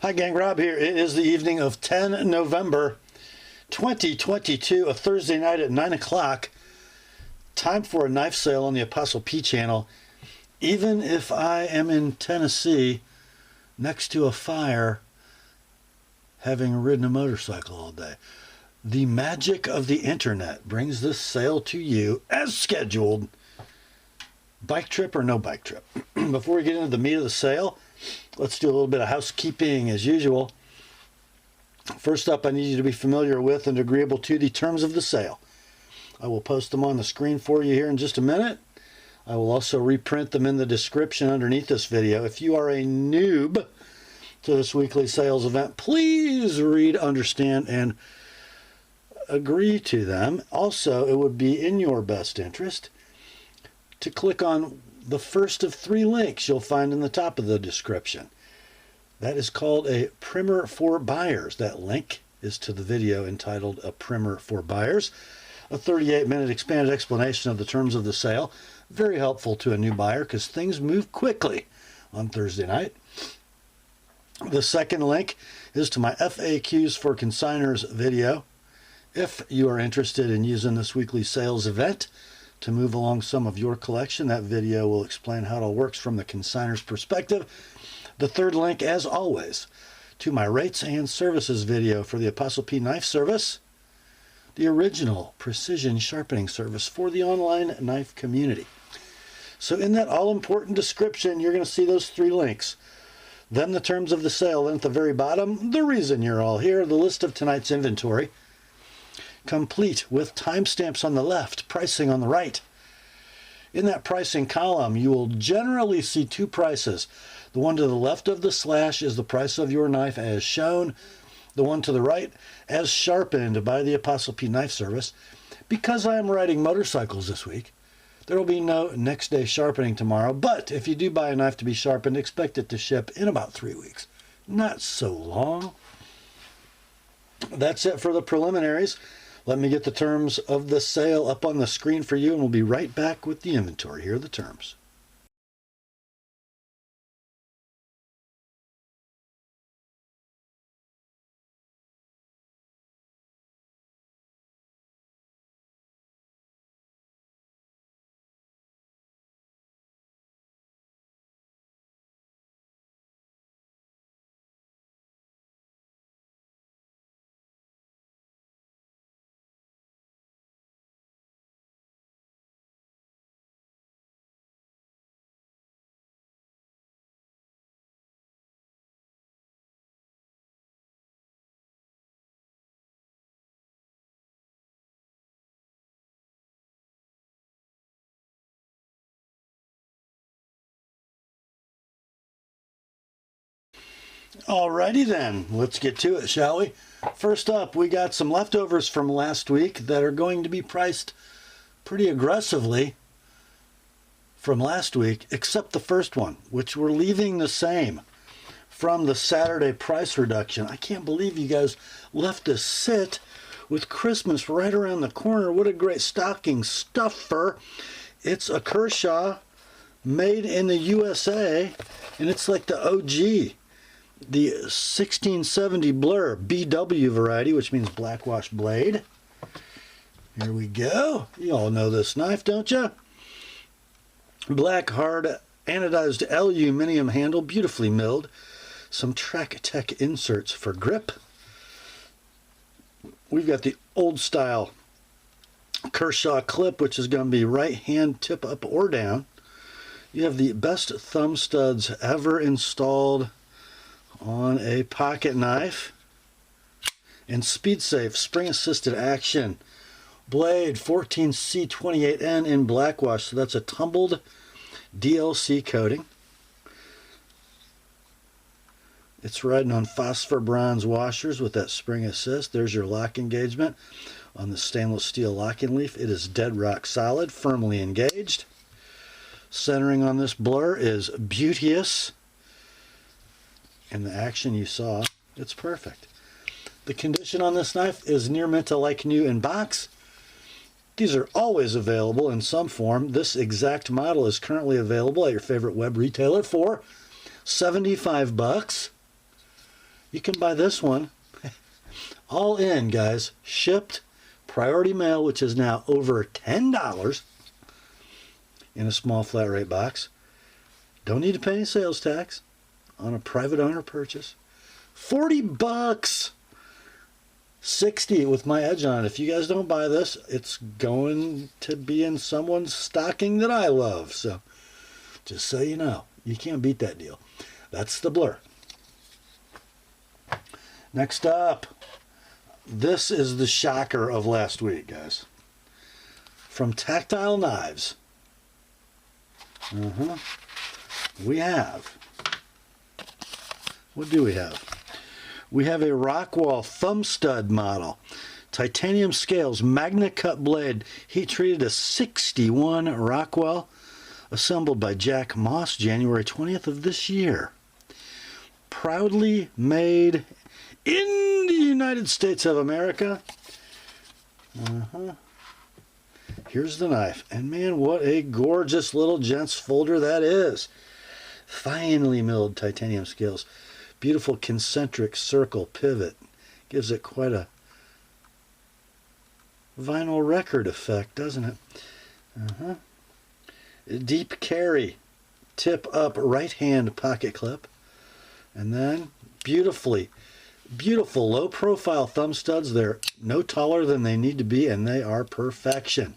Hi gang, Rob here. It is the evening of 10 November 2022, a Thursday night at 9 o'clock. Time for a knife sale on the Apostle P channel. Even if I am in Tennessee next to a fire having ridden a motorcycle all day. The magic of the internet brings this sale to you as scheduled. Bike trip or no bike trip? Before we get into the meat of the sale, let's do a little bit of housekeeping as usual. First up, I need you to be familiar with and agreeable to the terms of the sale. I will post them on the screen for you here in just a minute. I will also reprint them in the description underneath this video. If you are a noob to this weekly sales event, please read, understand, and agree to them. Also, it would be in your best interest to click on the first of 3 links you'll find in the top of the description. That is called a primer for buyers. That link is to the video entitled A Primer for Buyers, a 38-minute expanded explanation of the terms of the sale. Very helpful to a new buyer because things move quickly on Thursday night. The second link is to my FAQs for Consignors video. If you are interested in using this weekly sales event to move along some of your collection, that video will explain how it all works from the consignor's perspective. The third link, as always, to my rates and services video for the TheApostleP Knife Service, the original precision sharpening service for the online knife community. So in that all-important description, you're going to see those 3 links. Then the terms of the sale, and at the very bottom, the reason you're all here, the list of tonight's inventory, complete with timestamps on the left, pricing on the right. In that pricing column, you will generally see 2 prices. The one to the left of the slash is the price of your knife as shown. The one to the right as sharpened by the TheApostleP Knife Service. Because I am riding motorcycles this week, there will be no next day sharpening tomorrow. But if you do buy a knife to be sharpened, expect it to ship in about 3 weeks. Not so long. That's it for the preliminaries. Let me get the terms of the sale up on the screen for you, and we'll be right back with the inventory. Here are the terms. Alrighty then, let's get to it, shall we? First up, we got some leftovers from last week that are going to be priced pretty aggressively from last week, except the first one, which we're leaving the same from the Saturday price reduction. I can't believe you guys left this sit with Christmas right around the corner. What a great stocking stuffer. It's a Kershaw made in the USA, and it's like the OG. The 1670 Blur BW variety, which means blackwash blade. Here we go. You all know this knife, don't you? Black hard anodized aluminum handle, beautifully milled. Some Tactile inserts for grip. We've got the old style Kershaw clip, which is going to be right hand tip up or down. You have the best thumb studs ever installed on a pocket knife, and speed safe spring assisted action blade 14C28N in blackwash, so that's a tumbled DLC coating. It's riding on phosphor bronze washers with that spring assist. There's your lock engagement on the stainless steel locking leaf. It is dead rock solid, firmly engaged. Centering on this blur is beauteous. And the action you saw, it's perfect. The condition on this knife is near mint to like new in box. These are always available in some form. This exact model is currently available at your favorite web retailer for $75. You can buy this one all in, guys. Shipped, priority mail, which is now over $10 in a small flat rate box. Don't need to pay any sales tax on a private owner purchase. $40. $60 with my edge on it. If you guys don't buy this, it's going to be in someone's stocking that I love. So just so you know, you can't beat that deal. That's the Blur. Next up, this is the shocker of last week, guys. From Tactile Knives. We have, what do we have? We have a Rockwall thumb stud model. Titanium scales, magna cut blade, heat treated as 61 Rockwall, assembled by Jack Moss, January 20th of this year. Proudly made in the United States of America. Here's the knife. And man, what a gorgeous little gents folder that is. Finely milled titanium scales. Beautiful concentric circle pivot. Gives it quite a vinyl record effect, doesn't it? Deep carry. Tip up right hand pocket clip. And then beautiful low profile thumb studs. They're no taller than they need to be, and they are perfection.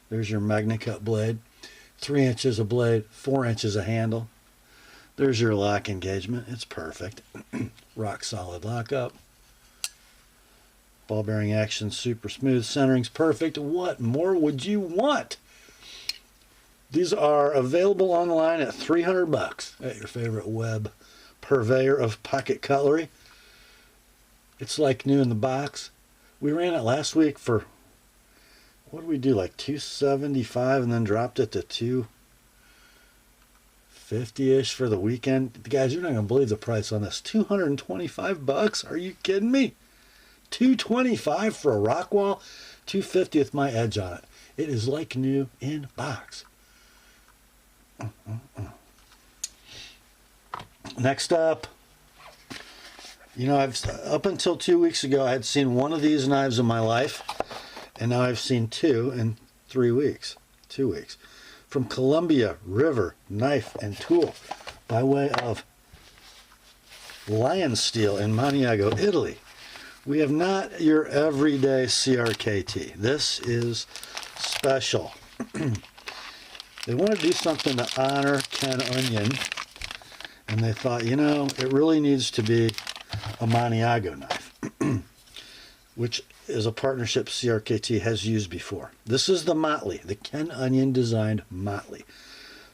There's your magna cut blade. 3 inches of blade, 4 inches of handle. There's your lock engagement. It's perfect. Rock solid lockup. Ball bearing action, super smooth. Centering's perfect. What more would you want? These are available online at $300 at your favorite web purveyor of pocket cutlery. It's like new in the box. We ran it last week for, what did we do, like $275, and then dropped it to $250-ish for the weekend. Guys, you're not going to believe the price on this. $225? Are you kidding me? $225 for a Rockwall, $250 with my edge on it. It is like new in box. Next up, you know, up until 2 weeks ago, I had seen one of these knives in my life, and now I've seen two in 3 weeks, 2 weeks. From Columbia River Knife and Tool, by way of Lion Steel in Maniago, Italy. We have not your everyday CRKT. This is special. They want to do something to honor Ken Onion, and they thought, you know, it really needs to be a Maniago knife, which is a partnership CRKT has used before. This is the Motley, the Ken Onion designed Motley,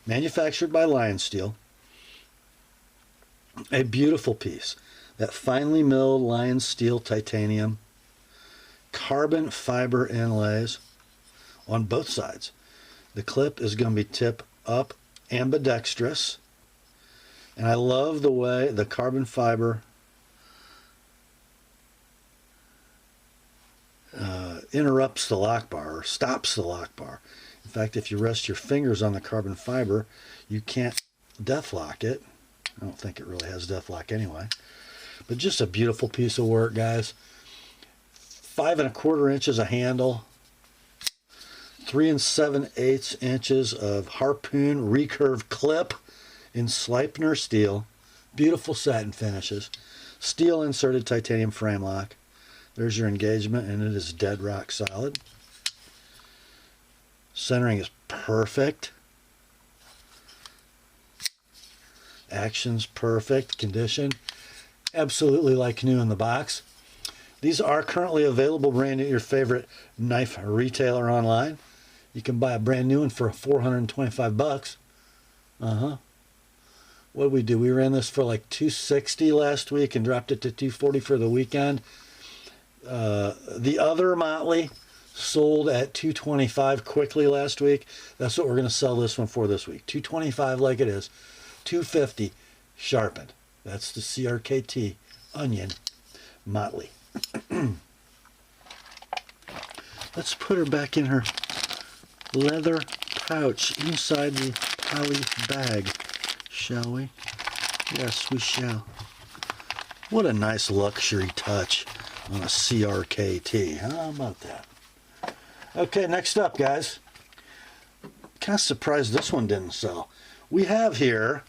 manufactured by Lion Steel. A beautiful piece. That finely milled Lion Steel titanium, carbon fiber inlays on both sides. The clip is going to be tip up ambidextrous, and I love the way the carbon fiber interrupts the lock bar, or stops the lock bar. In fact, if you rest your fingers on the carbon fiber, you can't death lock it. I don't think it really has death lock anyway. But just a beautiful piece of work, guys. 5 1/4 inches of handle, 3 7/8 inches of harpoon recurve clip in Sleipner steel. Beautiful satin finishes. Steel inserted titanium frame lock. There's your engagement, and it is dead rock solid. Centering is perfect. Action's perfect. Condition, absolutely like new in the box. These are currently available brand new at your favorite knife retailer online. You can buy a brand new one for $425. What did we do? We ran this for like $260 last week and dropped it to $240 for the weekend. The other Motley sold at $225 quickly last week. That's what we're going to sell this one for this week. $225 like it is. $250 sharpened. That's the CRKT Onion Motley. Let's put her back in her leather pouch inside the poly bag, shall we? Yes, we shall. What a nice luxury touch on a CRKT. How about that? Okay, next up, guys. Kind of surprised this one didn't sell. We have here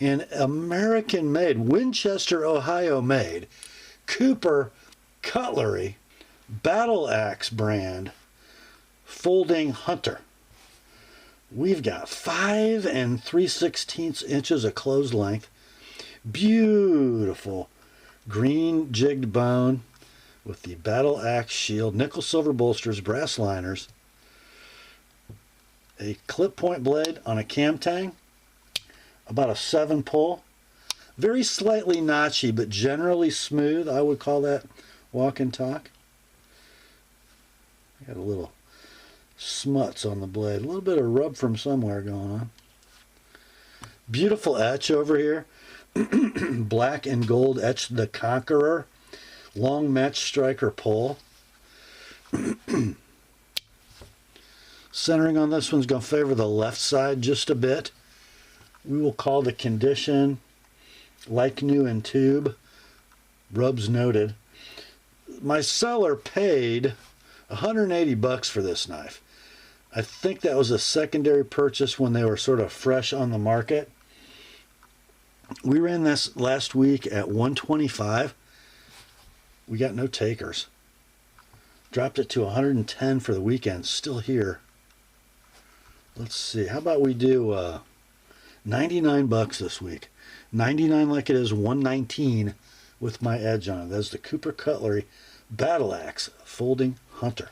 an American-made, Winchester, Ohio-made, Cooper Cutlery Battle Axe brand folding hunter. We've got 5 3/16 inches of closed length. Beautiful green jigged bone with the Battle Axe shield, nickel silver bolsters, brass liners, a clip point blade on a cam tang, about a 7 pull, very slightly notchy but generally smooth. I would call that walk and talk. Got a little smuts on the blade, a little bit of rub from somewhere going on. Beautiful etch over here. Black and gold etched the Conqueror, long match striker pull. Centering on this one's going to favor the left side just a bit. We will call the condition like new in tube. Rubs noted. My seller paid $180 for this knife. I think that was a secondary purchase when they were sort of fresh on the market. We ran this last week at $125. We got no takers. Dropped it to $110 for the weekend. Still here. Let's see. How about we do $99 this week? $99 like it is, $119 with my edge on it. That's the Cooper Cutlery Battle Axe folding hunter.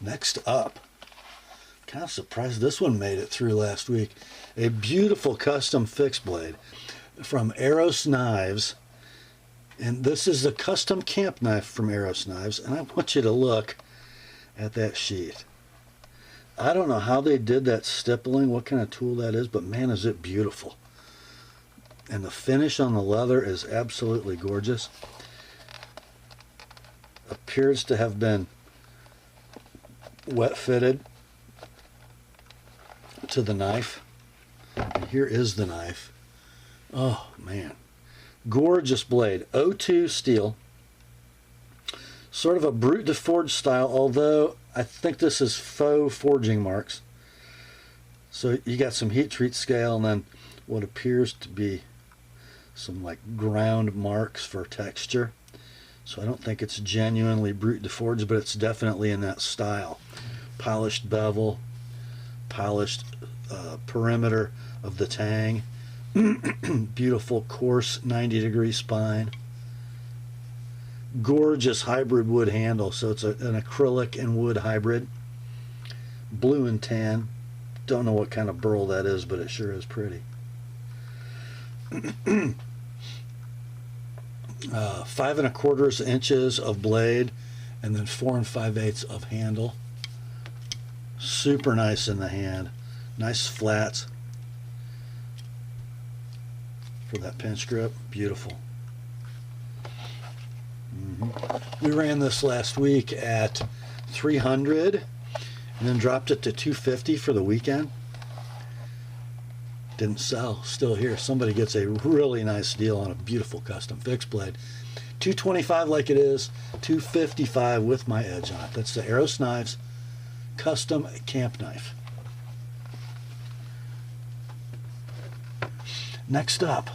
Next up, kind of surprised this one made it through last week. A beautiful custom fixed blade from Aerosknives. And this is the custom camp knife from Aerosknives. And I want you to look at that sheath. I don't know how they did that stippling, what kind of tool that is, but man, is it beautiful. And the finish on the leather is absolutely gorgeous. Appears to have been wet fitted to the knife. And here is the knife. Oh man, gorgeous blade. O2 steel, sort of a brute de forge style, although I think this is faux forging marks. So you got some heat treat scale and then what appears to be some like ground marks for texture. So I don't think it's genuinely brute de forge, but it's definitely in that style. Polished bevel, polished perimeter of the tang. Beautiful coarse 90-degree spine. Gorgeous hybrid wood handle, so it's an acrylic and wood hybrid. Blue and tan. Don't know what kind of burl that is, but it sure is pretty. 5 1/4 inches of blade and then 4 5/8 of handle. Super nice in the hand. Nice flats for that pinch grip. Beautiful. We ran this last week at $300 and then dropped it to $250 for the weekend. Didn't sell. Still here. Somebody gets a really nice deal on a beautiful custom fixed blade. $225 like it is, $255 with my edge on it. That's the Aerosknives custom camp knife. Next up,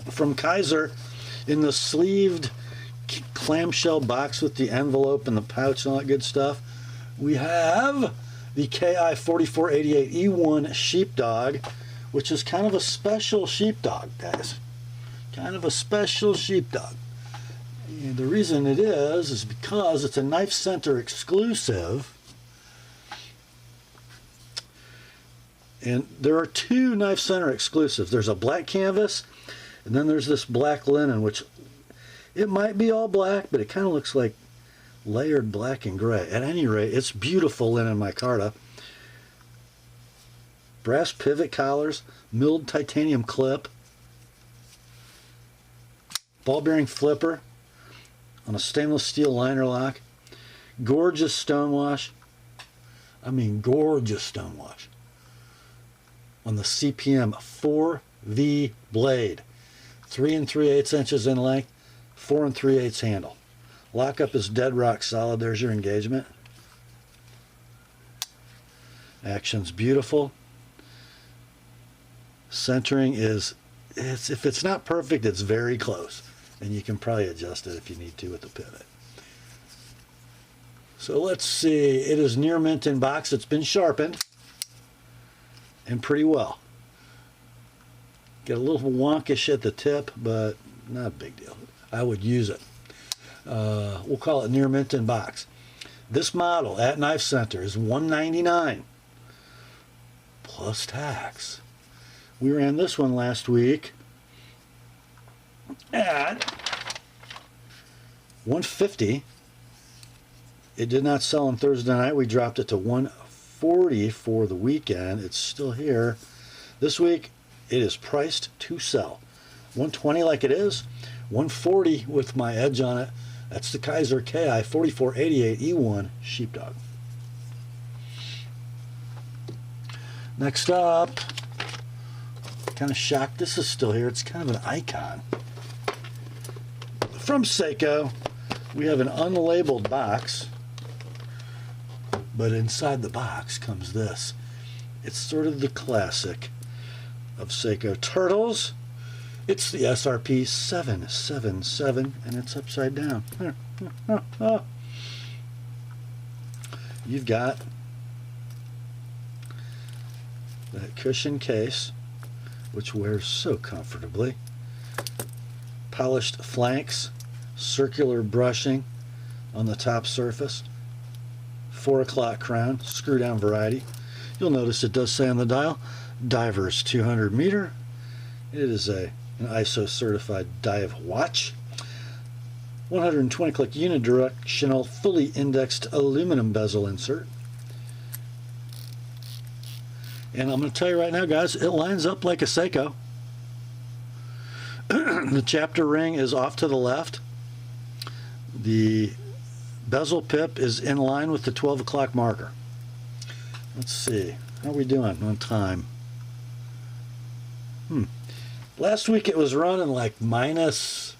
from Kizer, in the sleeved clamshell box with the envelope and the pouch and all that good stuff, we have the KI 4488 E1 Sheepdog, which is kind of a special sheepdog, guys. Kind of a special sheepdog. And the reason it is because it's a Knife Center exclusive. And there are 2 Knife Center exclusives. There's a black canvas, and then there's this black linen, which it might be all black, but it kind of looks like layered black and gray. At any rate, it's beautiful linen micarta. Brass pivot collars, milled titanium clip, ball bearing flipper, on a stainless steel liner lock. Gorgeous stonewash. I mean, gorgeous stonewash. On the CPM 4V blade. 3 3/8 inches in length, 4 3/8 handle. Lockup is dead rock solid. There's your engagement. Action's beautiful. Centering is, if it's not perfect, it's very close. And you can probably adjust it if you need to with the pivot. So let's see. It is near mint in box. It's been sharpened. And pretty well. Get a little wonkish at the tip, but not a big deal. I would use it. We'll call it near mint in box. This model at Knife Center is $199 plus tax. We ran this one last week at $150. It did not sell on Thursday night. We dropped it to $140 for the weekend. It's still here. This week it is priced to sell. $120 like it is. $140 with my edge on it. That's the Kizer KI 4488 E1 Sheepdog. Next up, kind of shocked this is still here. It's kind of an icon. From Seiko, we have an unlabeled box, but inside the box comes this. It's sort of the classic of Seiko turtles. It's the SRP 777, and it's upside down. You've got that cushion case, which wears so comfortably. Polished flanks, circular brushing on the top surface. 4 o'clock crown, screw down variety. You'll notice it does say on the dial, Divers 200 meter. It is an ISO certified dive watch. 120 click unidirectional fully indexed aluminum bezel insert. And I'm going to tell you right now, guys, it lines up like a Seiko. The chapter ring is off to the left. The bezel pip is in line with the 12 o'clock marker. Let's see. How are we doing on time? Last week it was running like minus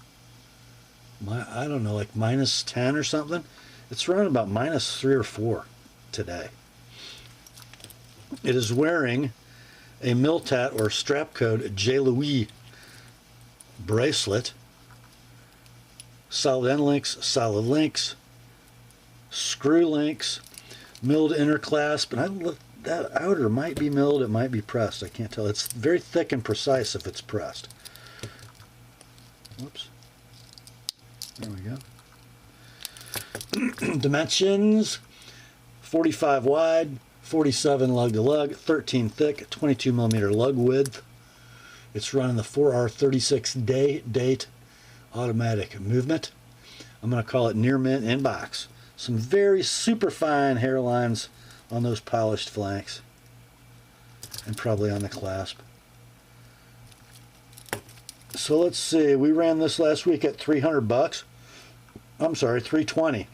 10 or something. It's running about minus 3 or 4 today. It is wearing a Miltat or strap code J. Louis bracelet. Solid end links, solid links, screw links, milled inner clasp, and that outer might be milled, it might be pressed. I can't tell. It's very thick and precise if it's pressed. Whoops. There we go. Dimensions: 45 wide, 47 lug to lug, 13 thick, 22 millimeter lug width. It's running the 4R36 date automatic movement. I'm going to call it near mint in box. Some very super fine hairlines on those polished flanks and probably on the clasp. So let's see, we ran this last week at $300. I'm sorry, $320.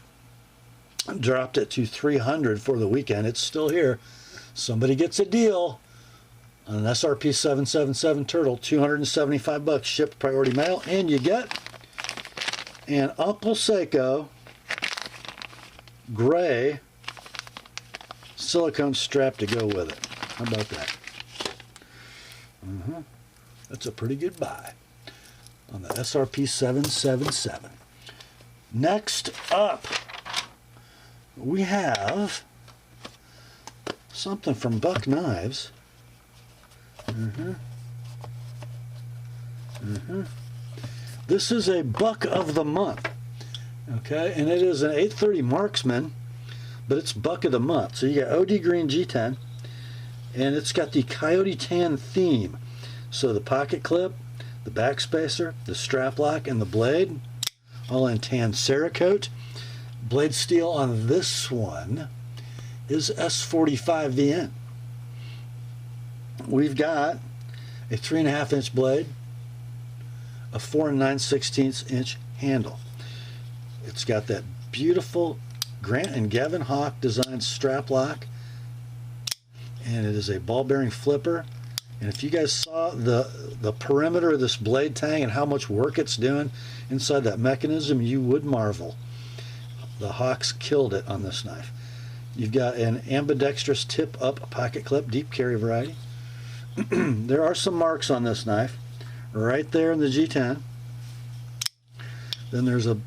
Dropped it to $300 for the weekend. It's still here. Somebody gets a deal on an SRP 777 turtle, $275 shipped priority mail, and you get an Uncle Seiko gray silicone strap to go with it. How about that? That's a pretty good buy on the SRP 777. Next up, we have something from Buck Knives. This is a buck of the month. Okay, and it is an 830 Marksman, but it's buck of the month. So you got OD Green G10, and it's got the Coyote Tan theme. So the pocket clip, the back spacer, the strap lock, and the blade, all in tan Cerakote. Blade steel on this one is S45 VN. We've got a 3.5 inch blade, a 4 9/16 inch handle. It's got that beautiful Grant and Gavin Hawk designed strap lock, and it is a ball bearing flipper. And if you guys saw the perimeter of this blade tang and how much work it's doing inside that mechanism, you would marvel. The Hawks killed it on this knife. You've got an ambidextrous tip up pocket clip, deep carry variety. There are some marks on this knife right there in the G10. Then there's a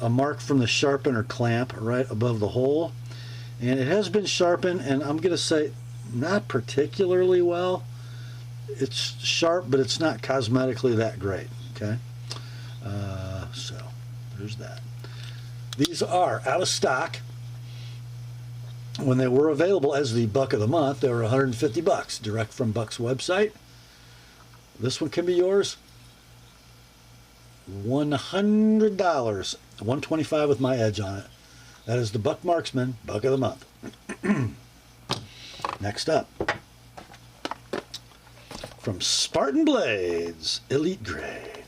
mark from the sharpener clamp right above the hole, and it has been sharpened, and I'm going to say not particularly well. It's sharp, but it's not cosmetically that great. Okay, so there's that. These are out of stock. When they were available as the buck of the month, they were $150 direct from Buck's website. This one can be yours. $100, $125 with my edge on it. That is the Buck Marksman buck of the month. Next up, from Spartan Blades Elite Grade,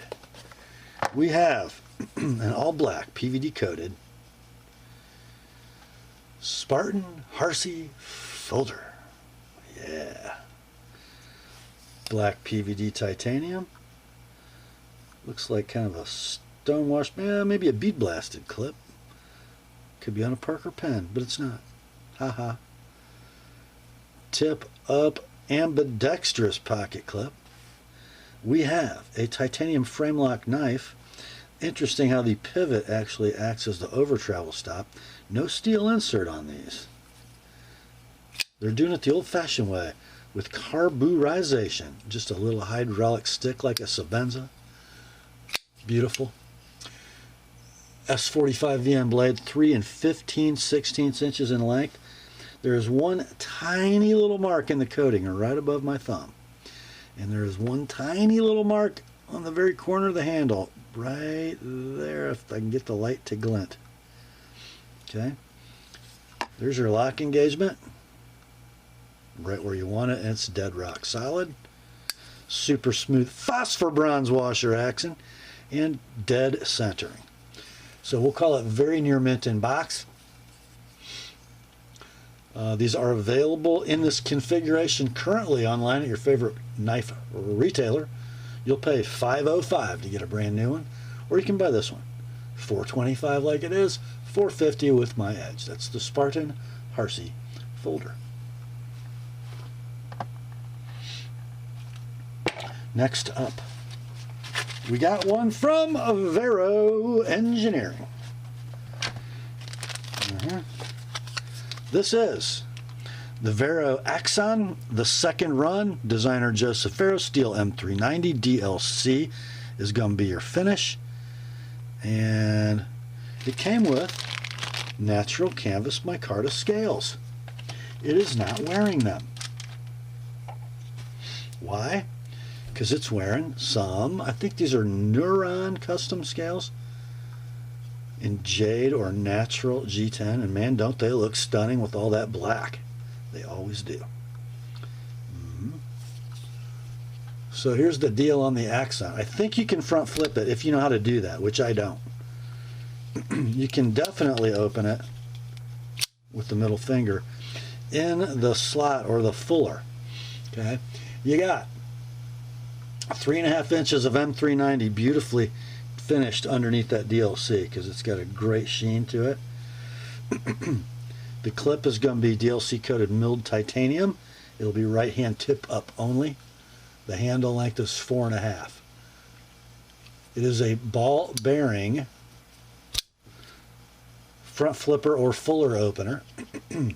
we have an all black PVD coated Spartan Harsey folder. Yeah. Black PVD titanium. Looks like kind of a stonewashed, maybe a bead blasted clip. Could be on a Parker pen, but it's not. Haha. Tip up ambidextrous pocket clip. We have a titanium frame lock knife. Interesting how the pivot actually acts as the over travel stop. No steel insert on these. They're doing it the old fashioned way with carburization. Just a little hydraulic stick like a Sabenza. Beautiful. S45 VM blade, 3 15/16 inches in length. There is one tiny little mark in the coating right above my thumb. And there is one tiny little mark on the very corner of the handle, right there, if I can get the light to glint. Okay. There's your lock engagement. Right where you want it, and it's dead rock solid. Super smooth phosphor bronze washer action, and dead centering. So we'll call it very near mint in box. These are available in this configuration currently online at your favorite knife retailer. You'll pay $505 to get a brand new one, or you can buy this one, $425 like it is, $450 with my edge. That's the Spartan Harsey folder. Next up, we got one from Vero Engineering. This is the Vero Axon, the second run. Designer Joseph Vero, steel M390 DLC is going to be your finish. And it came with natural canvas micarta scales. It is not wearing them. Why? Because it's wearing some, I think these are Neuron custom scales in jade or natural G10, and man, don't they look stunning with all that black. They always do. So here's the deal on the Axon. I think you can front flip it if you know how to do that, which I don't. You can definitely open it with the middle finger in the slot or the fuller. Okay, you got 3.5 inches of M390 beautifully finished underneath that DLC because it's got a great sheen to it. The clip is going to be DLC coated milled titanium. It'll be right hand tip up only. The handle length is 4.5. It is a ball bearing front flipper or fuller opener. The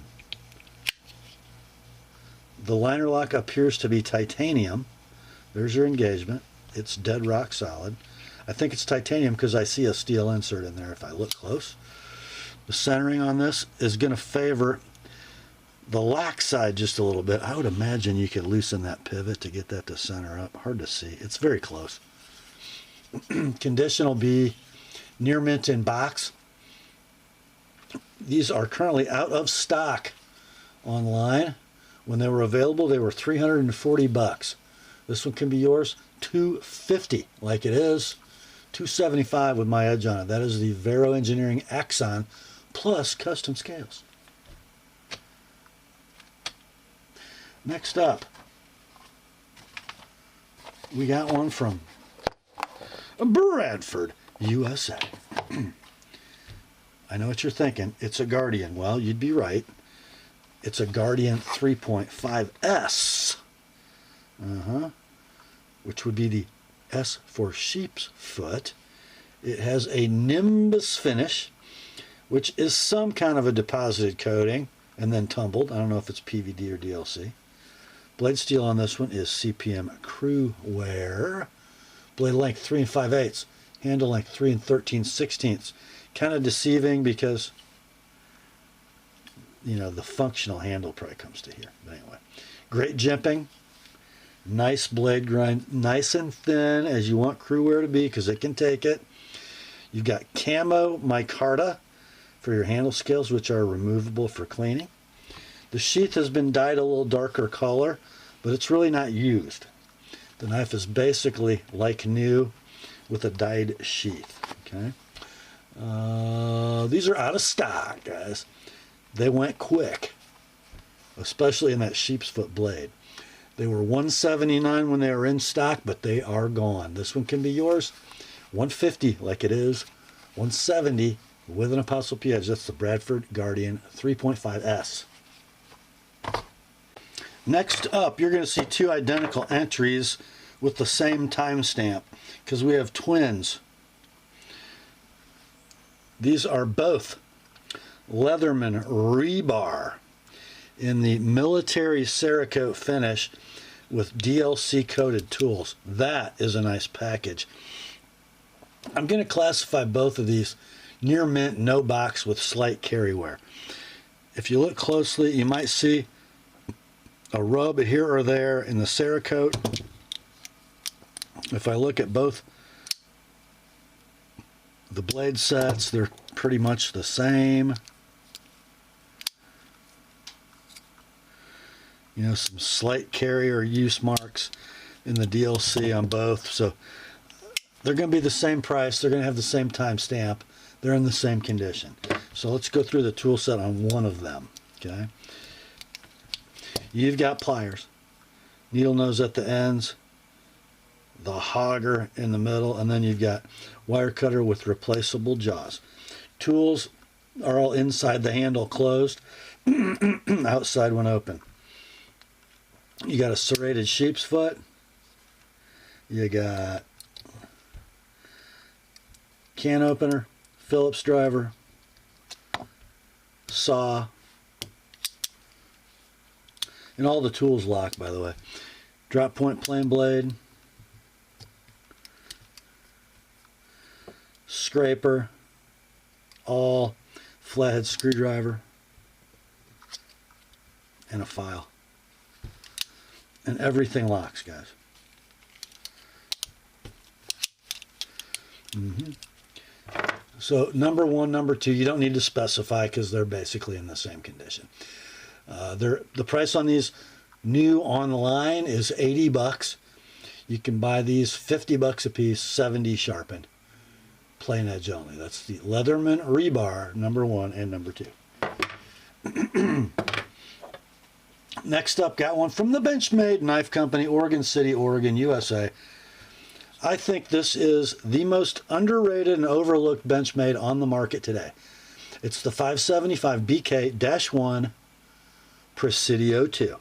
liner lock appears to be titanium. There's your engagement. It's dead rock solid. I think it's titanium because I see a steel insert in there if I look close. The centering on this is going to favor the lax side just a little bit. I would imagine you could loosen that pivot to get that to center up. Hard to see. It's very close. Condition will be near mint in box. These are currently out of stock online. When they were available, they were $340. This one can be yours, $250 like it is. $275 with my edge on it. That is the Vero Engineering Axon plus custom scales. Next up, we got one from Bradford, USA. I know what you're thinking. It's a Guardian. Well, you'd be right. It's a Guardian 3.5S. Which would be the S for sheep's foot. It has a Nimbus finish, which is some kind of a deposited coating and then tumbled. I don't know if it's PVD or DLC. Blade steel on this one is CPM Crew Wear. Blade length 3 5/8. Handle length 3 13/16. Kind of deceiving because, you know, the functional handle probably comes to here. But anyway, great jimping. Nice blade grind. Nice and thin as you want Crew Wear to be because it can take it. You've got camo micarta for your handle scales, which are removable for cleaning. The sheath has been dyed a little darker color, but it's really not used. The knife is basically like new with a dyed sheath. Okay. These are out of stock, guys. They went quick, especially in that sheep's foot blade. They were $179 when they were in stock, but they are gone. This one can be yours. $150 like it is. $170 with an Apostle P edge. That's the Bradford Guardian 3.5S. Next up, you're going to see two identical entries with the same timestamp because we have twins. These are both Leatherman Rebar in the military Cerakote finish with DLC coated tools. That is a nice package. I'm going to classify both of these near mint, no box with slight carry wear. If you look closely, you might see a rub here or there in the Cerakote. If I look at both the blade sets, they're pretty much the same. You know, some slight carrier use marks in the DLC on both. So they're going to be the same price. They're going to have the same timestamp. They're in the same condition. So let's go through the tool set on one of them. Okay. You've got pliers, needle nose at the ends, the hogger in the middle, and then you've got wire cutter with replaceable jaws. Tools are all inside the handle closed, outside when open. You got a serrated sheep's foot. You got can opener, Phillips driver, saw, and all the tools lock, by the way. Drop point plain blade, scraper, all flathead screwdriver, and a file. And everything locks, guys. So number one, number two, you don't need to specify because they're basically in the same condition. The price on these new online is $80. You can buy these $50 a piece, 70 sharpened, plain edge only. That's the Leatherman Rebar number one and number two. Next up, got one from the Benchmade Knife Company, Oregon City, Oregon, USA. I think this is the most underrated and overlooked Benchmade on the market today. It's the 575 BK-1 Presidio 2.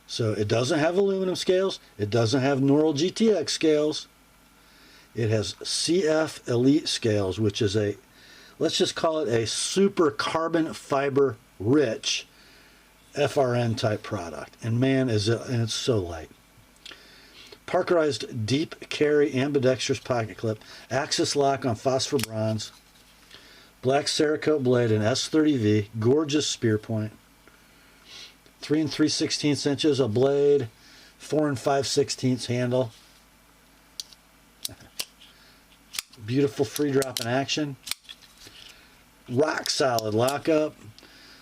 So it doesn't have aluminum scales. It doesn't have Norol GTX scales. It has CF Elite scales, which is a, let's just call it a super carbon fiber rich FRN type product. And man, is it, and it's so light. Parkerized deep carry ambidextrous pocket clip, axis lock on phosphor bronze, black Cerakote blade and S30V, gorgeous spear point, 3 3/16 inches a blade, 4 5/16 handle, beautiful free drop in action, rock solid lockup,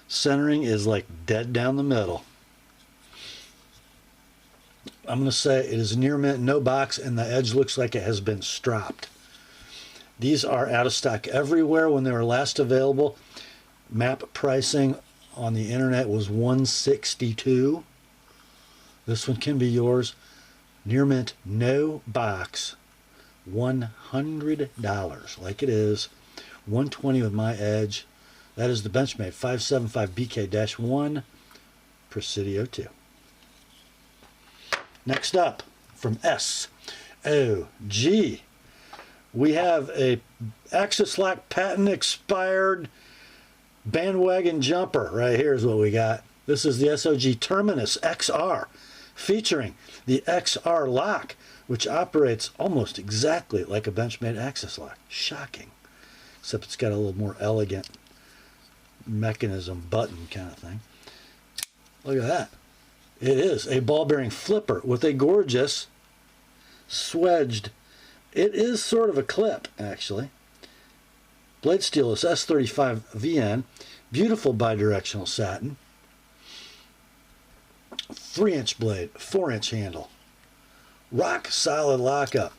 centering is like dead down the middle. I'm going to say it is near mint, no box, and the edge looks like it has been stropped. These are out of stock everywhere. When they were last available, map pricing on the internet was $162. This one can be yours. Near mint, no box, $100, like it is. $120 with my edge. That is the Benchmade 575BK-1 Presidio 2. Next up, from SOG, we have a Axis Lock patent expired bandwagon jumper. Right here is what we got. This is the SOG Terminus XR, featuring the XR lock, which operates almost exactly like a Benchmade Axis lock. Shocking. Except it's got a little more elegant mechanism button kind of thing. Look at that. It is a ball bearing flipper with a gorgeous swedged. It is sort of a clip, actually. Blade steel is S35 VN. Beautiful bidirectional satin. 3-inch blade, 4-inch handle. Rock solid lockup.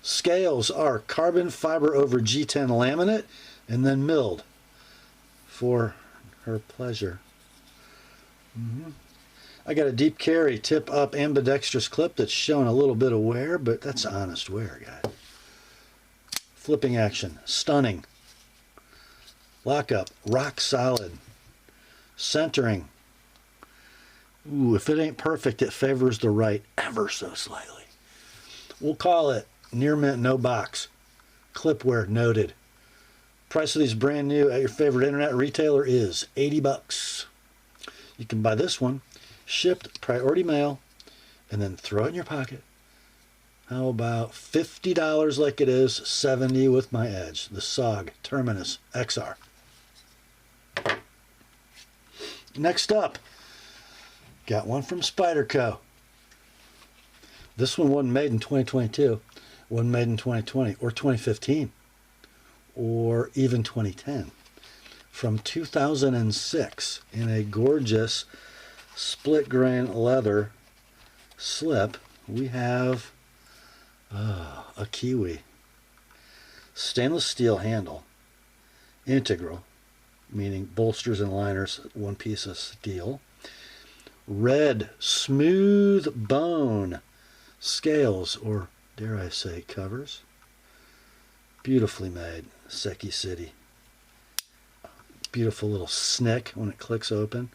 Scales are carbon fiber over G10 laminate and then milled for her pleasure. I got a deep carry tip up ambidextrous clip that's showing a little bit of wear, but that's honest wear, guys. Flipping action, stunning. Lockup, rock solid. Centering. Ooh, if it ain't perfect, it favors the right ever so slightly. We'll call it near mint, no box. Clipwear noted. Price of these brand new at your favorite internet retailer is $80. You can buy this one shipped priority mail and then throw it in your pocket. How about $50 like it is, $70 with my edge. The SOG Terminus XR. Next up, got one from Spyderco. This one wasn't made in 2022, wasn't made in 2020 or 2015 or even 2010. From 2006 in a gorgeous split grain leather slip, we have a Kiwi. Stainless steel handle, integral, meaning bolsters and liners, one piece of steel. Red, smooth bone scales, or dare I say covers. Beautifully made, Seki City. Beautiful little snick when it clicks open.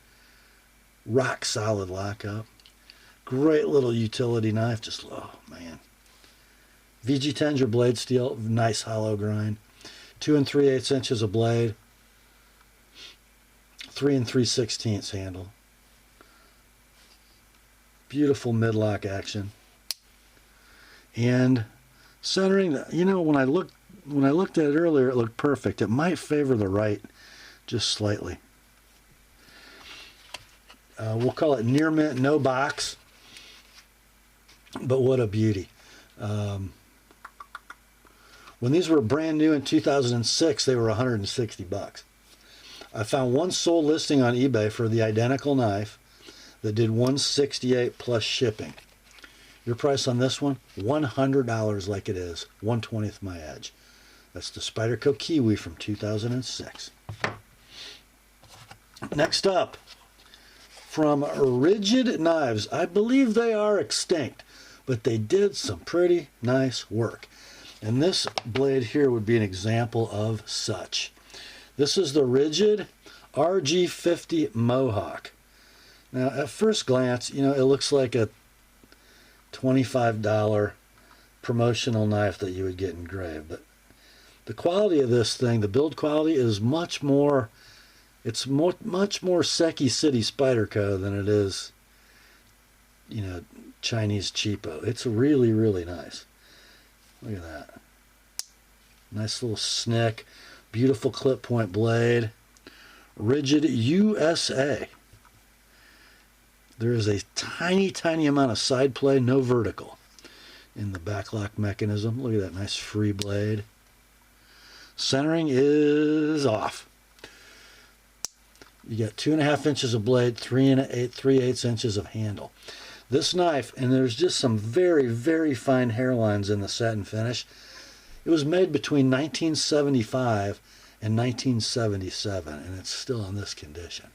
Rock solid lockup. Great little utility knife, just, oh man. VG10's your blade steel, nice hollow grind. 2 3/8 inches of blade. 3 3/16 handle. Beautiful mid-lock action. And centering, you know, when I looked at it earlier, it looked perfect. It might favor the right just slightly. We'll call it near mint, no box. But what a beauty. When these were brand new in 2006, they were $160. I found one sold listing on eBay for the identical knife that did $168 plus shipping. Your price on this one, $100 like it is, $120 my edge. That's the Spyderco Kiwi from 2006. Next up, from Rigid Knives. I believe they are extinct, but they did some pretty nice work. And this blade here would be an example of such. This is the Rigid RG50 Mohawk. Now, at first glance, you know, it looks like a $25 promotional knife that you would get engraved. But the quality of this thing, the build quality, is much more, it's much more Seki City Spyderco than it is, you know, Chinese cheapo. It's really, really nice. Look at that. Nice little snick. Beautiful clip point blade. Rigid USA. There is a tiny, tiny amount of side play, no vertical, in the backlock mechanism. Look at that nice free blade. Centering is off. You got 2.5 inches of blade, 3 3/8 inches of handle. This knife, and there's just some very, very fine hairlines in the satin finish. It was made between 1975 and 1977, and it's still in this condition.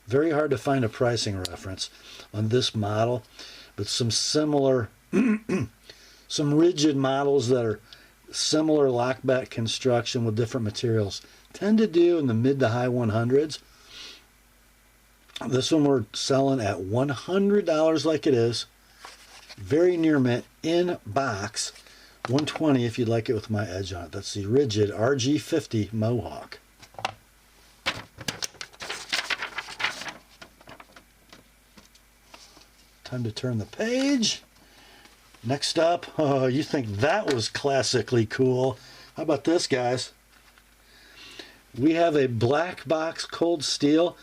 Very hard to find a pricing reference on this model, but some similar, some rigid models that are similar lockback construction with different materials tend to do in the mid to high 100s. This one we're selling at $100 like it is. Very near mint in box. $120 if you'd like it with my edge on it. That's the rigid RG50 Mohawk. Time to turn the page. Next up, oh, you think that was classically cool. How about this, guys? We have a black box cold steel,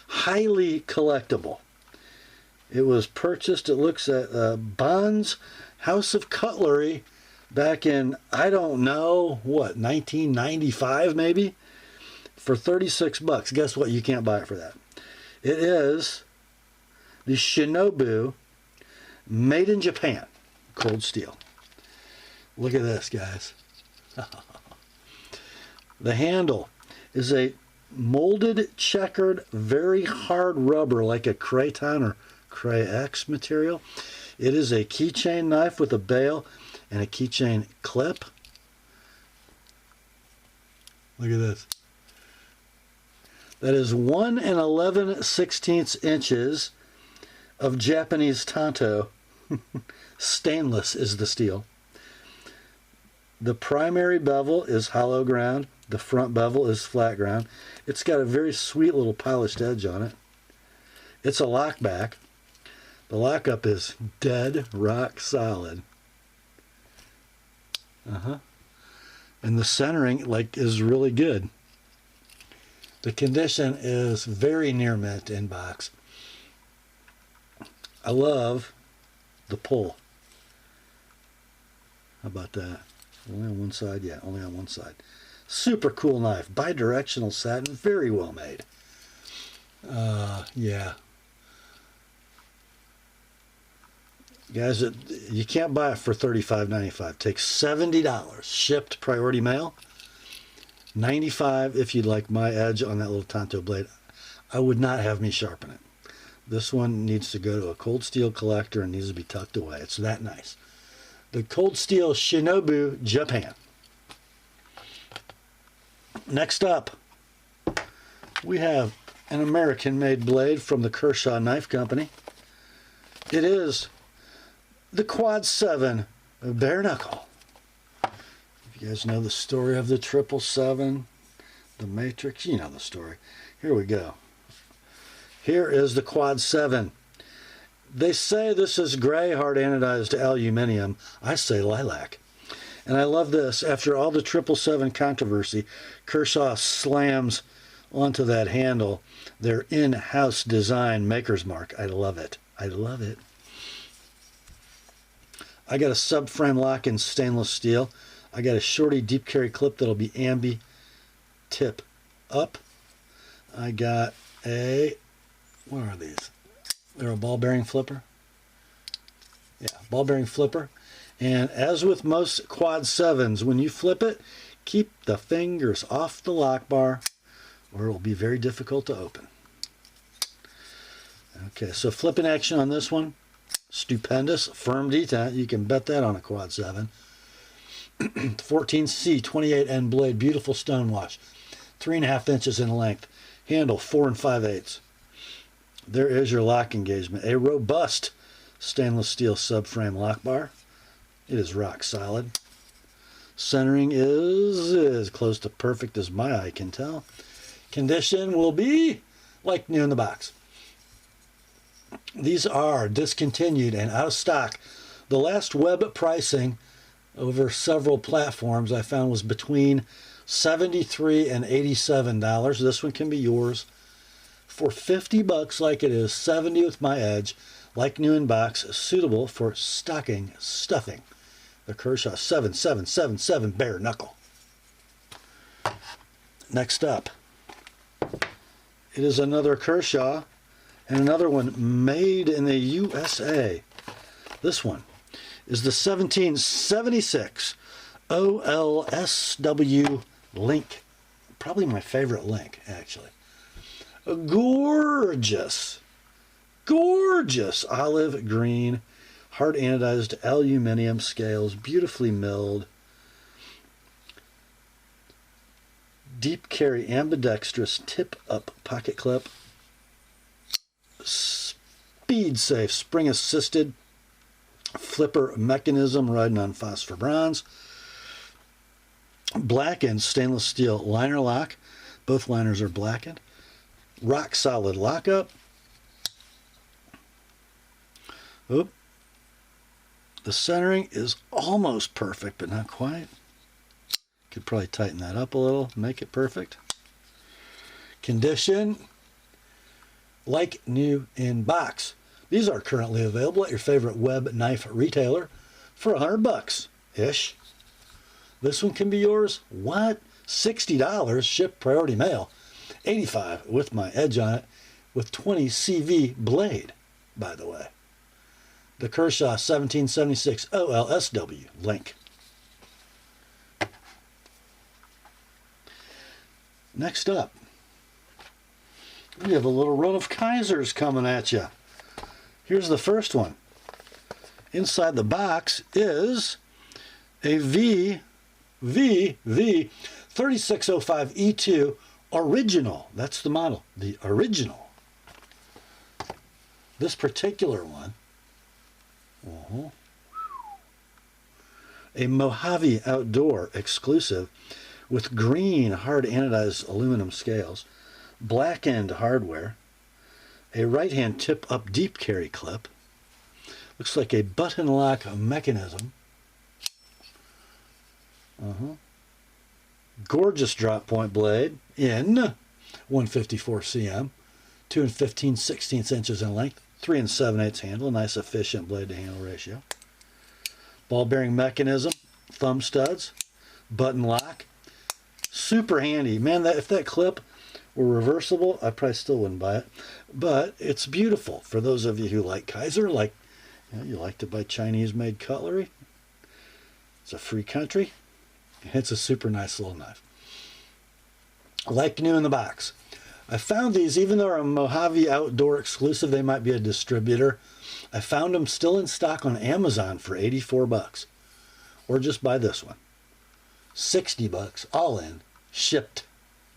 highly collectible. It was purchased, it looks at Bond's House of Cutlery back in, I don't know, what, 1995 maybe? For 36 bucks. Guess what? You can't buy it for that. It is the Shinobu made in Japan cold steel. Look at this, guys. The handle is a molded, checkered, very hard rubber like a Kraton or Cray X material. It is a keychain knife with a bail and a keychain clip. Look at this. That is 1 11/16 inches of Japanese tanto. Stainless is the steel. The primary bevel is hollow ground. The front bevel is flat ground. It's got a very sweet little polished edge on it. It's a lockback. The lockup is dead rock solid. And the centering is really good. The condition is very near mint in box. I love the pull. How about that? Only on one side? Yeah, only on one side. Super cool knife. Bidirectional satin. Very well made. Yeah. Guys, you can't buy it for $35.95. Takes $70. Shipped priority mail. $95 if you'd like my edge on that little tanto blade. I would not have me sharpen it. This one needs to go to a cold steel collector and needs to be tucked away. It's that nice. The Cold Steel Shinobu, Japan. Next up, we have an American-made blade from the Kershaw Knife Company. It is the Quad 7 bare knuckle. If you guys know the story of the 777, the Matrix, you know the story. Here we go. Here is the Quad 7. They say this is gray hard anodized aluminum. I say lilac. And I love this. After all the 777 controversy, Kershaw slams onto that handle their in-house design maker's mark. I love it. I love it. I got a subframe lock in stainless steel. I got a shorty deep carry clip that'll be ambi tip up. I got a, what are these? They're a ball bearing flipper. Yeah, ball bearing flipper. And as with most Quad 7s, when you flip it, keep the fingers off the lock bar or it will be very difficult to open. Okay, so flipping action on this one. Stupendous. Firm detent. You can bet that on a Quad 7. 14C 28N blade. Beautiful stonewash. 3.5 inches in length. Handle 4 5/8. There is your lock engagement. A robust stainless steel subframe lock bar. It is rock solid. Centering is as close to perfect as my eye can tell. Condition will be like new in the box. These are discontinued and out of stock. The last web pricing over several platforms I found was between $73 and $87. This one can be yours for $50 like it is, $70 with my edge, like new in box, suitable for stocking stuffing. The Kershaw 7777 bare knuckle. Next up, it is another Kershaw, And another one made in the USA. This one is the 1776 OLSW link. Probably my favorite link, actually. A gorgeous, gorgeous olive green, hard anodized aluminum scales, beautifully milled. Deep carry ambidextrous tip-up pocket clip. Speed safe spring assisted flipper mechanism riding on phosphor bronze. Blackened stainless steel liner lock. Both liners are blackened. Rock solid lockup. Oop. The centering is almost perfect, but not quite. Could probably tighten that up a little, make it perfect. Condition, like new in box. These are currently available at your favorite web knife retailer for $100-ish. This one can be yours. What? $60 shipped priority mail. $85 with my edge on it, with 20 CV blade, by the way. The Kershaw 1776 OLSW link. Next up, we have a little run of Kizers coming at you. Here's the first one. Inside the box is a V3605E2 original. That's the model, the original. This particular one, a Mojave Outdoor exclusive with green hard anodized aluminum scales, blackened hardware, a right-hand tip-up deep carry clip, looks like a button lock mechanism, gorgeous drop point blade in 154 cm, 2 15/16 inches in length, 3 7/8 handle, nice efficient blade to handle ratio, ball bearing mechanism, thumb studs, button lock, super handy. Man, if that clip were reversible, I probably still wouldn't buy it, but it's beautiful for those of you who like Kizer, like you like to buy Chinese made cutlery. It's a free country. It's a super nice little knife. Like new in the box. I found these, even though they're a Mojave Outdoor exclusive, they might be a distributor. I found them still in stock on Amazon for $84. Or just buy this one. $60 all in, shipped,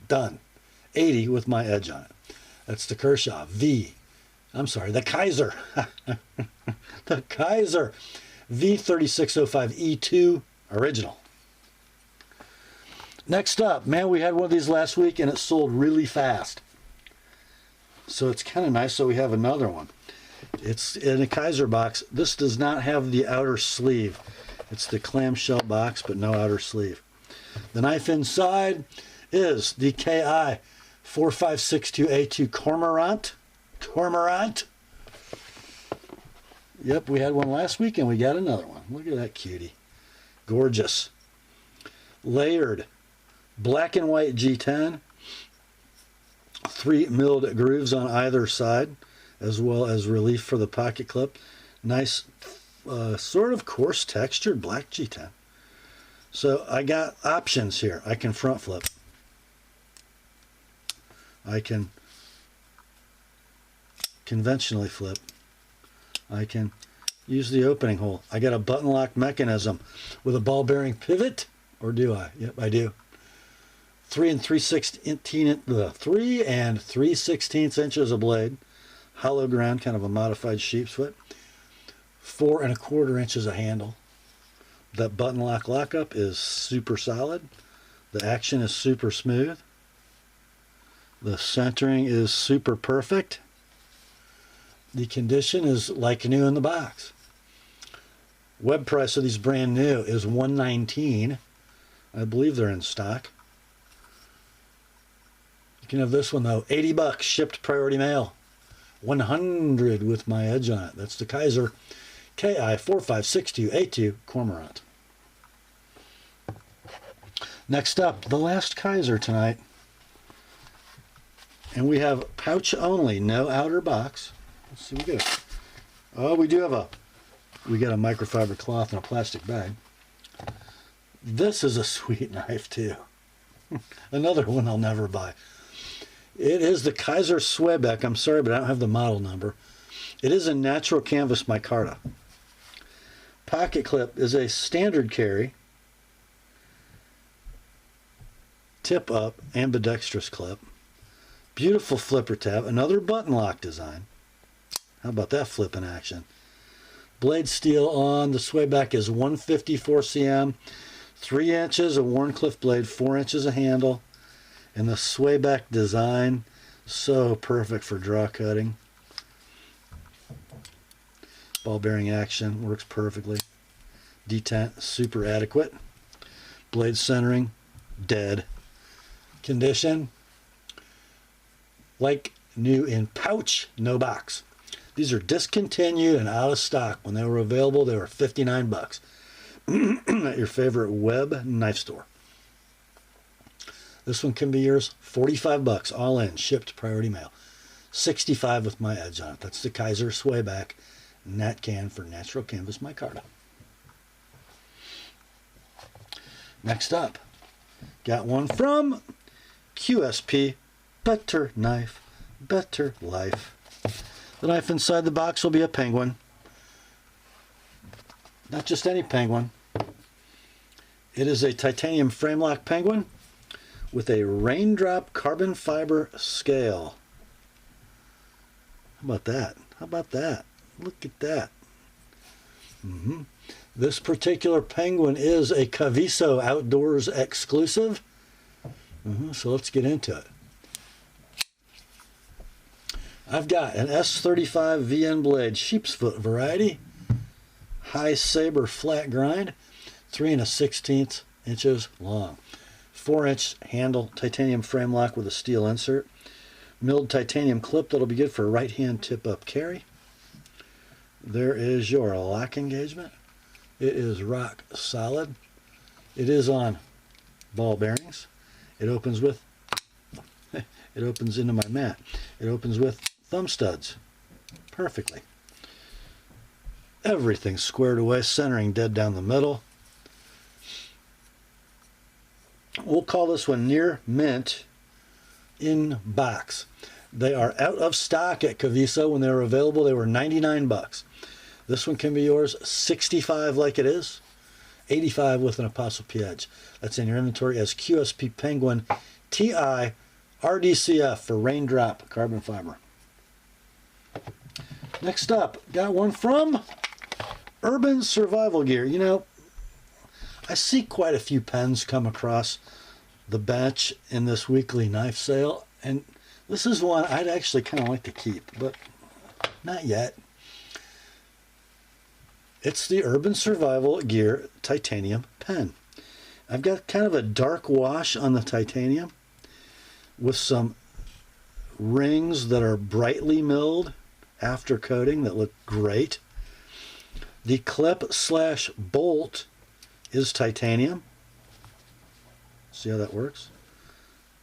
done. $80 with my edge on it. That's the Kershaw the Kizer. The Kizer V3605E2 original. Next up, man, we had one of these last week and it sold really fast. So it's kind of nice, so we have another one. It's in a Kizer box. This does not have the outer sleeve. It's the clamshell box, but no outer sleeve. The knife inside is the KI 4562A2 Cormorant. Yep, we had one last week and we got another one. Look at that cutie. Gorgeous. Layered black and white G10. 3 milled grooves on either side, as well as relief for the pocket clip. Nice, sort of coarse textured black G10. So I got options here. I can front flip. I can conventionally flip. I can use the opening hole. I got a button lock mechanism with a ball bearing pivot, or do I? Yep, I do. 3 3/16 inches of blade, hollow ground, kind of a modified sheep's foot. 4 1/4 inches of handle. That button lock lockup is super solid. The action is super smooth. The centering is super perfect. The condition is like new in the box. Web price of these brand new is $119. I believe they're in stock. You can have this one though, $80 shipped priority mail. $100 with my edge on it. That's the Kizer KI 4562A2 Cormorant. Next up, the last Kizer tonight. And we have pouch only, no outer box. Let's see, we got we got a microfiber cloth in a plastic bag. This is a sweet knife too. Another one I'll never buy. It is the Kizer Swayback. I'm sorry, but I don't have the model number. It is a natural canvas micarta. Pocket clip is a standard carry. Tip up, ambidextrous clip. Beautiful flipper tab. Another button lock design. How about that flip in action? Blade steel on the Swayback is 154 cm. 3 inches of Wharncliffe blade, 4 inches of handle. And the Swayback design, so perfect for draw cutting. Ball bearing action works perfectly. Detent, super adequate. Blade centering, dead. Condition, like new in pouch, no box. These are discontinued and out of stock. When they were available, they were 59 bucks at your favorite web knife store. This one can be yours, 45 bucks all in, shipped priority mail. 65 with my edge on it. That's the Kizer Swayback Nat Can for natural canvas micarta. Next up, got one from QSP, Better Knife, Better Life. The knife inside the box will be a penguin. Not just any penguin. It is a titanium frame lock penguin with a raindrop carbon fiber scale. How about that? How about that? Look at that. This particular penguin is a Caviso Outdoors exclusive. So let's get into it. I've got an S35 VN blade, sheep's foot variety, high saber flat grind, 3 1/16 inches long, 4-inch handle, titanium frame lock with a steel insert, milled titanium clip that'll be good for a right hand tip up carry. There is your lock engagement. It is rock solid. It is on ball bearings. It opens with, it opens into my mat. It opens with thumb studs perfectly. Everything squared away, centering dead down the middle. We'll call this one near mint in box. They are out of stock at Caviso. When they were available, they were 99 bucks. This one can be yours, 65 like it is, 85 with an ApostleP edge. That's in your inventory as QSP Penguin TI RDCF for raindrop carbon fiber. Next up, got one from Urban Survival Gear. You know, I see quite a few pens come across the bench in this weekly knife sale, and this is one I'd actually kind of like to keep, but not yet. It's the Urban Survival Gear titanium pen. I've got kind of a dark wash on the titanium with some rings that are brightly milled after coating that look great. The clip slash bolt is titanium. See how that works?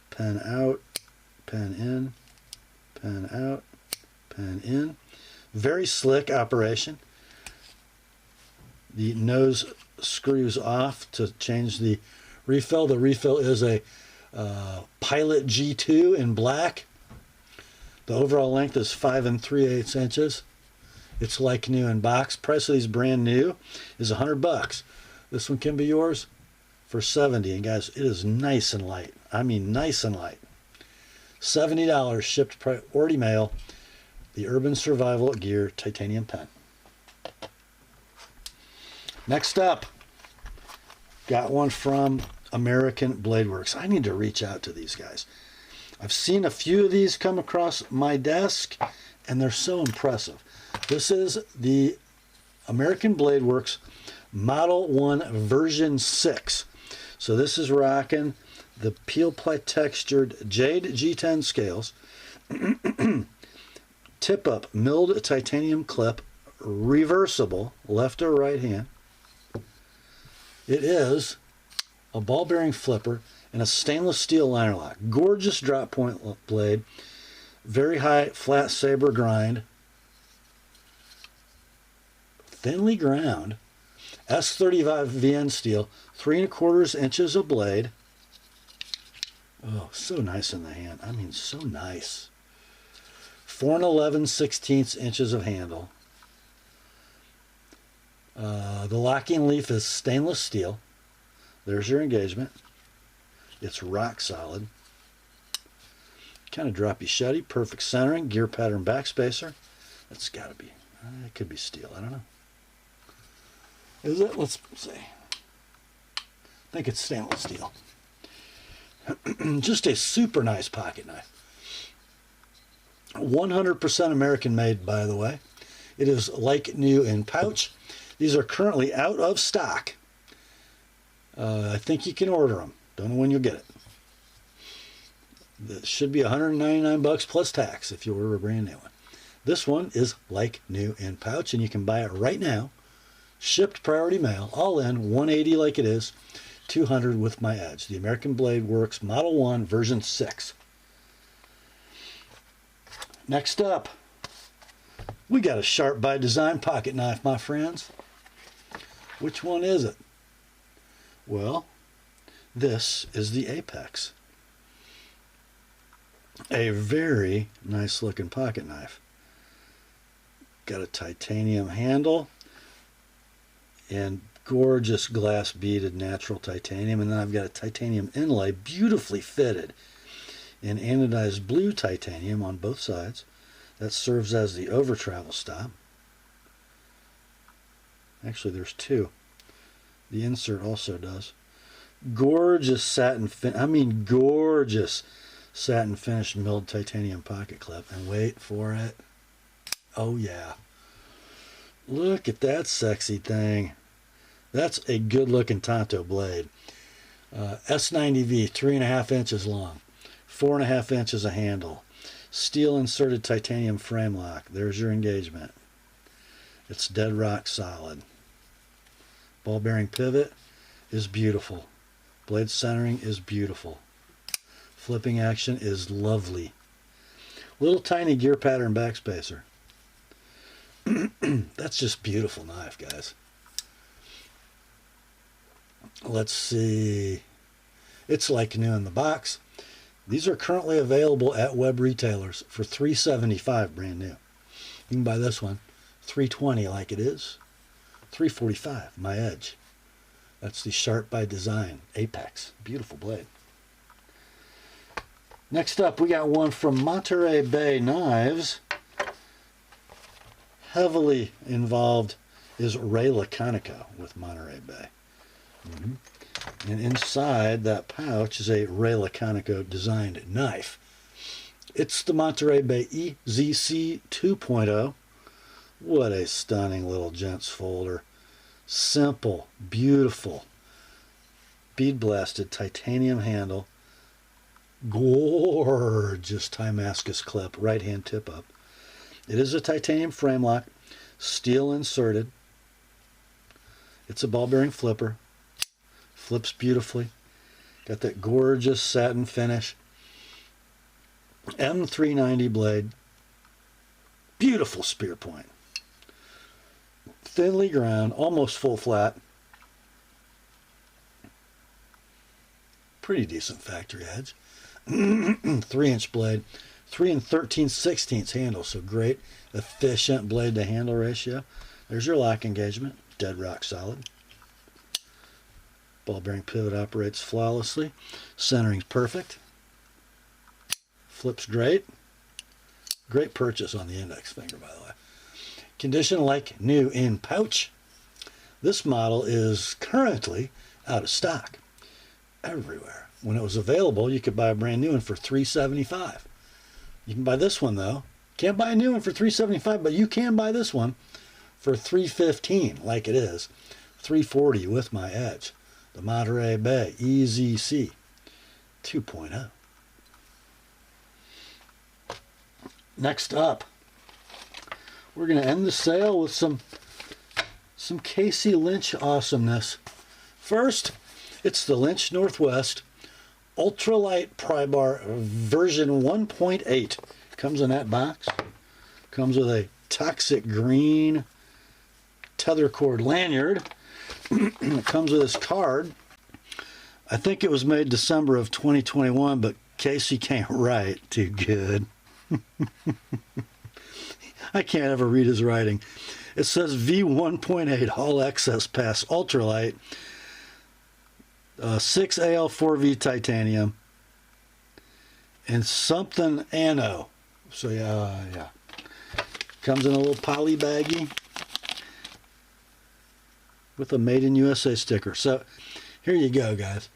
Pen out, pen in, pen out, pen in. Very slick operation. The nose screws off to change the refill. The refill is a Pilot G2 in black. The overall length is 5 3/8 inches. It's like new in box. Price of these brand new is 100 bucks. This one can be yours for 70. And guys, it is nice and light. I mean nice and light. $70 shipped priority mail. The Urban Survival Gear titanium pen. Next up, got one from American Blade Works. I need to reach out to these guys. I've seen a few of these come across my desk, and they're so impressive. This is the American Blade Works Model 1 version 6. So this is rocking the peel ply textured jade G10 scales, tip up milled titanium clip, reversible, left or right hand. It is a ball bearing flipper and a stainless steel liner lock. Gorgeous drop point blade. Very high flat saber grind. Thinly ground. S35 VN steel. 3 1/4 inches of blade. Oh, so nice in the hand. I mean, so nice. 4 11/16 inches of handle. The locking leaf is stainless steel. There's your engagement. It's rock solid. Kind of droppy shutty. Perfect centering. Gear pattern backspacer. That's got to be, it could be steel. I don't know. Is it? Let's see. I think it's stainless steel. Just a super nice pocket knife. 100% American made, by the way. It is like new in pouch. These are currently out of stock. I think you can order them. Don't know when you'll get it. It should be $199 plus tax if you order a brand new one. This one is like new in pouch, and you can buy it right now. Shipped priority mail, all in, $180 like it is, $200 with my edge. The American Blade Works Model 1 version 6. Next up, we got a Sharp by Design pocket knife, my friends. Which one is it? Well, this is the Apex. A very nice looking pocket knife. Got a titanium handle and gorgeous glass beaded natural titanium, and then I've got a titanium inlay beautifully fitted in anodized blue titanium on both sides. That serves as the over travel stop. Actually, there's two. The insert also does. Gorgeous satin gorgeous satin finished milled titanium pocket clip. And wait for it. Oh yeah. Look at that sexy thing. That's a good looking Tonto blade. S90V, 3.5 inches long, 4.5 inches of handle. Steel inserted titanium frame lock. There's your engagement. It's dead rock solid. Ball bearing pivot is beautiful. Blade centering is beautiful. Flipping action is lovely. Little tiny gear pattern backspacer. That's just beautiful knife, guys. Let's see. It's like new in the box. These are currently available at web retailers for $375 brand new. You can buy this one $320 like it is. $345 my edge. That's the Sharp by Design Apex. Beautiful blade. Next up, we got one from Monterey Bay Knives. Heavily involved is Ray Laconico with Monterey Bay. And inside that pouch is a Ray Laconico designed knife. It's the Monterey Bay EZC 2.0. What a stunning little gents folder. Simple, beautiful, bead blasted titanium handle. Gorgeous Timascus clip, right hand tip up. It is a titanium frame lock, steel inserted. It's a ball bearing flipper. Flips beautifully. Got that gorgeous satin finish. M390 blade. Beautiful spear point. Thinly ground, almost full flat. Pretty decent factory edge. 3-inch blade. 3 13/16 handle, so great efficient blade to handle ratio. There's your lock engagement. Dead rock solid. Ball bearing pivot operates flawlessly. Centering's perfect. Flips great. Great purchase on the index finger, by the way. Condition like new in pouch. This model is currently out of stock everywhere. When it was available, you could buy a brand new one for $375. You can buy this one though. Can't buy a new one for $375, but you can buy this one for $315, like it is. $340 with my edge. The Monterey Bay EZC 2.0. Next up, we're going to end the sale with some Casey Lynch awesomeness. First, it's the Lynch Northwest Ultralight Pry Bar version 1.8. Comes in that box. Comes with a toxic green tether cord lanyard. It comes with this card. I think it was made December of 2021, but Casey can't write too good. I can't ever read his writing. It says V1.8 All Access Pass Ultralight, 6AL4V titanium, and something anno. So yeah. Comes in a little poly baggie with a Made in USA sticker. So here you go, guys.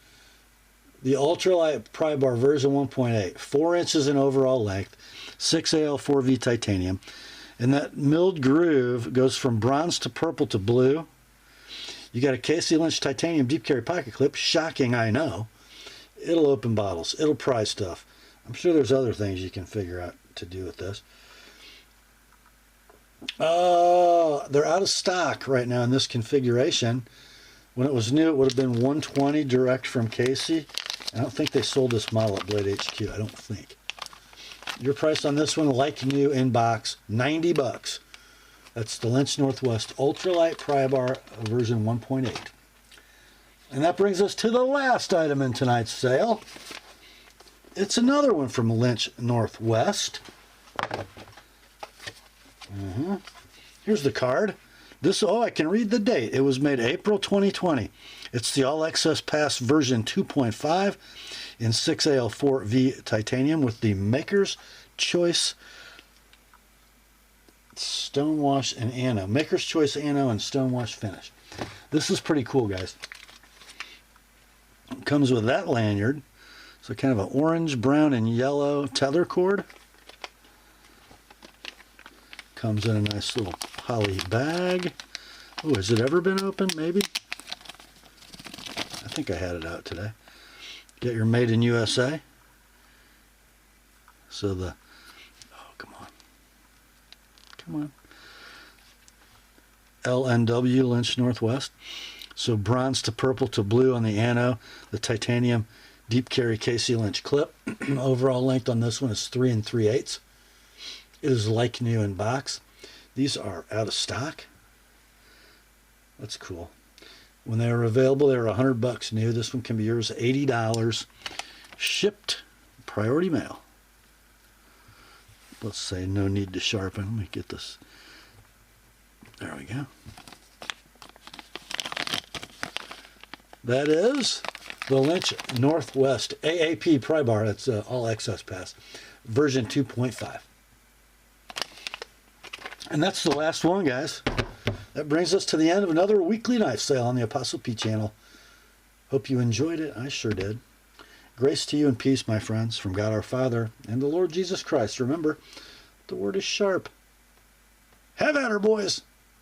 The ultralight pry bar version 1.8, 4 inches in overall length, 6AL4V titanium. And that milled groove goes from bronze to purple to blue. You got a Casey Lynch titanium deep carry pocket clip. Shocking, I know. It'll open bottles. It'll pry stuff. I'm sure there's other things you can figure out to do with this. They're out of stock right now in this configuration. When it was new, it would have been $120 direct from Casey. I don't think they sold this model at Blade HQ. I don't think. Your price on this one, like new in box, $90. That's the Lynch Northwest Ultralight Pry Bar version 1.8. And that brings us to the last item in tonight's sale. It's another one from Lynch Northwest. Here's the card. I can read the date. It was made April 2020. It's the All Access Pass version 2.5 in 6AL4V titanium with the Maker's Choice Stonewash and Anno. Maker's Choice Anno and Stonewash finish. This is pretty cool, guys. It comes with that lanyard. So kind of an orange, brown, and yellow tether cord. Comes in a nice little poly bag. Oh, has it ever been opened? Maybe. I think I had it out today. Get your Made in USA. So come on. LNW, Lynch Northwest. So bronze to purple to blue on the Anno. The titanium deep carry Casey Lynch clip. Overall length on this one is 3 3/8. It is like new in box. These are out of stock. That's cool. When they were available, they were $100 new. This one can be yours, $80. Shipped priority mail. Let's say no need to sharpen. Let me get this. There we go. That is the Lynch Northwest AAP pry bar. That's All Access Pass, version 2.5. And that's the last one, guys. That brings us to the end of another weekly knife sale on the Apostle P channel. Hope you enjoyed it. I sure did. Grace to you and peace, my friends, from God our Father and the Lord Jesus Christ. Remember, the word is sharp. Have at her, boys.